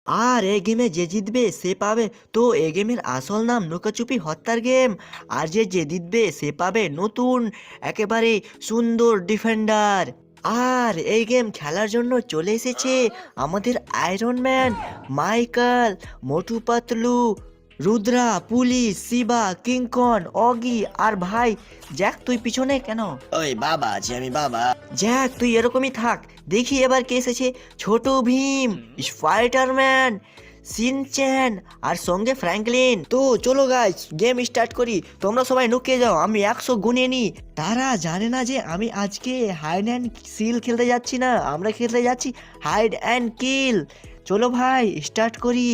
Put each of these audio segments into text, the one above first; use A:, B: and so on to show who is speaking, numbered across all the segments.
A: আর এই গেমে যে জিতবে সে পাবে। তো এই গেমের আসল নাম লুকাচুপি হত্যার গেম। আর যে জিতবে সে পাবে নতুন একেবারে সুন্দর ডিফেন্ডার। আর এই গেম খেলার জন্য চলে এসেছে আমাদের iron man, Michael, Motu Patlu, Rudra, police, Shiba, কিংকন, অগি আর ভাই জ্যাক। তুই পিছনে কেন?
B: ওই বাবা আছি আমি বাবা।
A: জ্যাক তুই এরকমই থাক। দেখি এবার কে এসেছে। ছোট ভীম, স্পাইডারম্যান, সিনচ্যান আর সঙ্গে ফ্র্যাঙ্কলিন। তো চলো গাইস গেম স্টার্ট করি। তোমরা সবাই নুকিয়ে যাও, আমি 100 গুনে নি। তারা জানে না যে আমি আজকে হাইড অ্যান্ড সিল খেলতে যাচ্ছি না, আমরা খেলতে যাচ্ছি হাইড অ্যান্ড কিল। চলো ভাই স্টার্ট করি।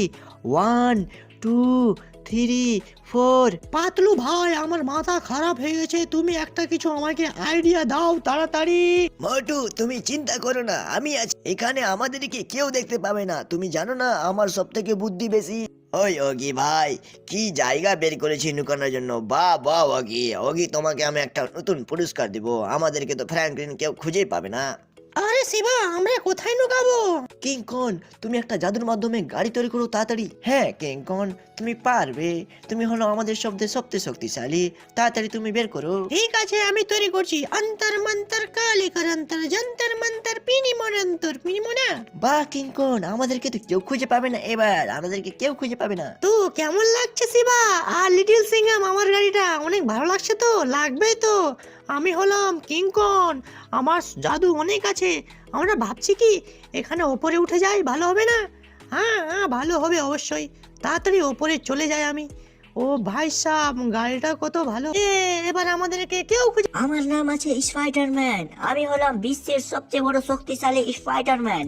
A: 1 2 3 4।
C: পাতলু ভাই, আমার মাথা খারাপ হয়ে গেছে, তুমি একটা কিছু আমাকে আইডিয়া দাও তাড়াতাড়ি।
B: মোটু তুমি চিন্তা করো না, আমি আছি এখানে, আমাদেরকে কেউ দেখতে পাবে না। তুমি জানো না আমার সব থেকে বুদ্ধি বেশি। ওই অগি ভাই, কি জায়গা বের করেছি লুকানোর জন্য। বাহ বাহ অগি, অগি তোমাকে আমি একটা নতুন পুরস্কার দিব। আমাদেরকে তো ফ্র্যাঙ্কলিন কেউ খুঁজেই পাবে না।
C: আরে শিবা, আমরা কোথায় লুকাবো?
A: কিংকন তুমি একটা জাদুর মাধ্যমে গাড়ি তৈরি করো তাড়াতাড়ি। হ্যাঁ কিংকন তুমি পারবে, তুমি হলো আমাদের সবচেয়ে শক্তিশালী। তাড়াতাড়ি তুমি বের করো।
C: ঠিক আছে, আমি তৈরি করছি। অন্তর মন্তর কালী করন্তর যন্তর মন্তর পিনিমনন্তর পিনিমনা।
A: বাহ কিংকন, আমাদেরকে তো কেউ খুঁজে পাবে না, এবার আমাদেরকে কেউ খুঁজে পাবে না।
C: তো কেমন লাগছে শিবা আর লিটল সিঙ্গাম? আমার গাড়িটা অনেক ভালো লাগছে তো? লাগবে তো। আমি হলাম কিংকন, আমার জাদু অনেক আছে। আমরা ভাবছি কি এখানে ওপরে উঠে যাই, ভালো হবে না? হ্যাঁ হ্যাঁ, ভালো হবে অবশ্যই। তাড়াতাড়ি ওপরে চলে যাই আমি। ও ভাই সাহেব, গাড়িটা কত ভালো। এবার আমাদেরকে কেউ খুঁজে।
D: আমার নাম আছে স্পাইডারম্যান, আমি হলাম বিশ্বের সবচেয়ে বড় শক্তিশালী স্পাইডারম্যান।